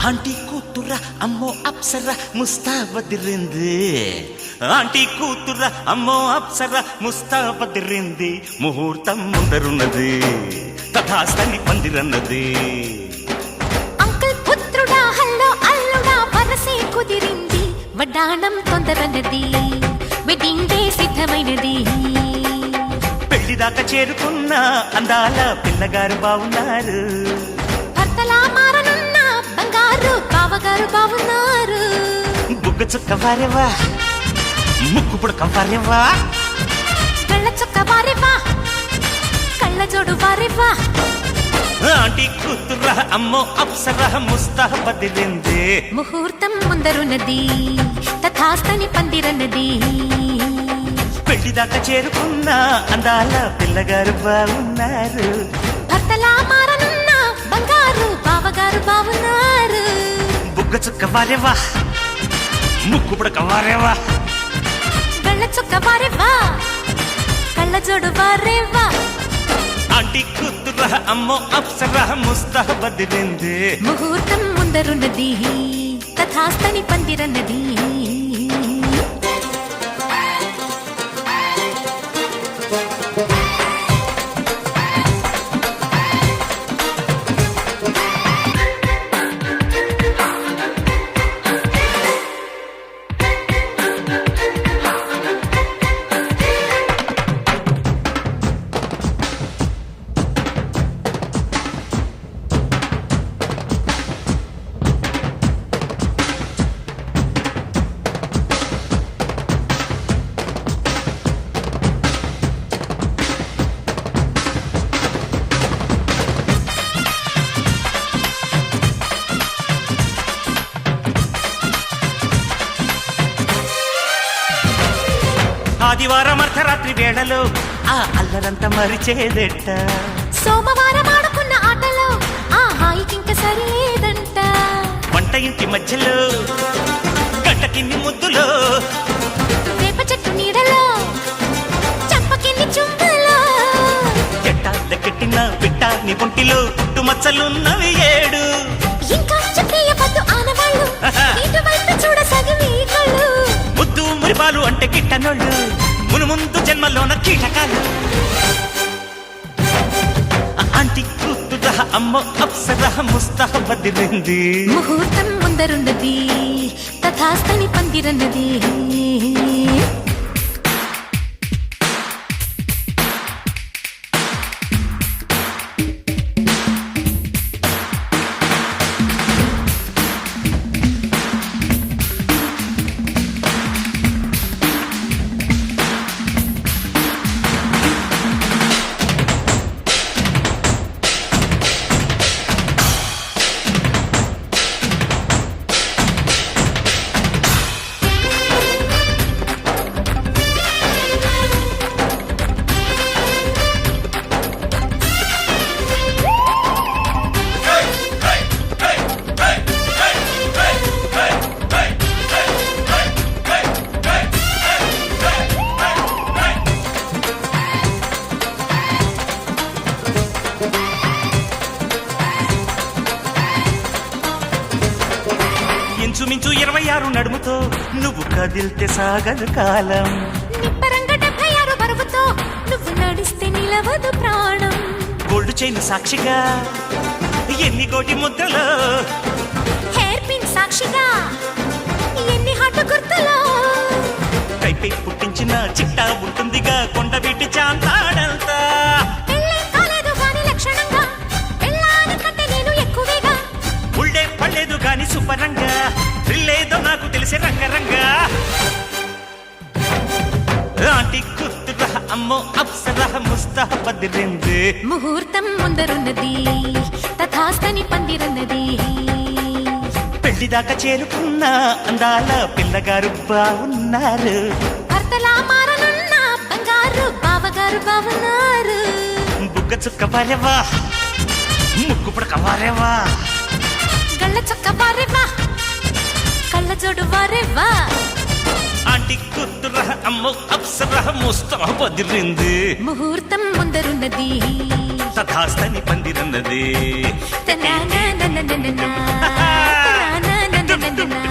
aunty కూతుర అమ్మో Apsara ముస్తాబదిరింది aunty కూతుర అమ్మో అప్సర ముస్తాబదిరింది ముహూర్తం ముందరున్నది తథాస్తని పందిరన్నది అంకుల్ పుత్రుడా హల్లో అల్లుడా వరసే కుదిరింది వడ్డాణం తొందరన్నది వెడ్డింగ్ డే సిద్ధమైనది పెళ్లిదాకా చేరుకున్న అందాల పిల్లగారు బావున్నారు భర్తలా మారనున్న బంగారు బావగారు బావున్నారు బుగ్గ చుక్క వారేవా ముక్కు పుడక వారేవా కళ్ళ చుక్క వారేవా కళ్ళ జోడు వారేవా ఆంటీ కూతుర అమ్మో అప్సర ముస్తాబదిరింది ముహూర్తం ముందరున్నది తథాస్తని పందిరన్నది పెళ్లిదాకా చేరుకున్న అందాల పిల్లగారు బాగున్నారు భర్తలా మారనున్న బంగారు బావగారు బావున్నారు బుగ్గ చుక్క వారేవా ముక్కు పుడక వారేవా కళ్ళ చుక్క వారేవా కళ్ళ జోడు వారేవా ఆంటీ కూతుర అమ్మో అప్సర ముస్తాబదిరింది ముహూర్తం ముందరున్నది తథాస్తని పందిరన్నది ఆదివారం అర్ధరాత్రి వేళలో ఆ అల్లరంతా మరిచేదెట్ట సోమవారం ఆడుకున్న ఆటలో ఆ హాయికింక సరిలేదంట వంట ఇంటి మధ్యలో గంట కింది ముద్దులో వేప చెట్టు నీడలో చంపకింది చుంబలో ఎట్టాల కెట్టిన పిట్ట నీ పొంటిలో పుట్టు మచ్చలున్నవి ఏడు ఇంకా చెప్పేయవద్దు ఆనవాళ్ళు ఇటువైపు చూడసగివి కళ్ళు ముద్దు మురిపాలు అంటే గిట్టనోళ్ళు మునుముందు జన్మలోన కీటకాలు ఆంటీ కూతుర అమ్మో అప్సర ముస్తాబదిరింది ముహూర్తం ముందరున్నది తథాస్తని పందిరన్నది ఇంచుమించు 26 నడుముతో నువ్వు కదిల్తే సాగదు కాలం నిబ్బరంగా 76 బరువుతో నువ్వు నడిస్తే నిలవదు ప్రాణం గోల్డ్ చైన్ సాక్షిగా ఎన్ని కోటి ముద్రలో హెయిర్ పిన్ సాక్షిగా ఎన్ని హాటు గుర్తులో కైపే పుట్టించిన చిట్టా ఉంటుందిగా కొండ వీటి చాంతాడంతా పెళ్ళే కాలేదు గాని లక్షణంగా పెళ్ళాని కంటే నేను ఎక్కువేగా ఉళ్ళే పడలేదు గాని సుపరంగా రిల్లేదో నాకు తెలిసే రంగరంగా ఆంటీ కూతుర అమ్మో అప్సర ముస్తాబదిరింది ముహూర్తం ముందరున్నది తథాస్తని పందిరన్నది పెళ్లిదాకా చేరుకున్న అందాల పిల్లగారు బాగున్నారు భర్తలా మారనున్న బంగారు బావగారు బావున్నారు బుగ్గ చుక్క వారేవా ముక్కు పుడక వారేవా కళ్ళ చొక్క వారేవా కళ్ళ జోడు వారేవా ఆంటీ కూతుర అమ్మో అప్సర ముస్తాబదిరింది ముహూర్తం ముందరున్నది తథాస్తని పందిరన్నది తన పుట్టినా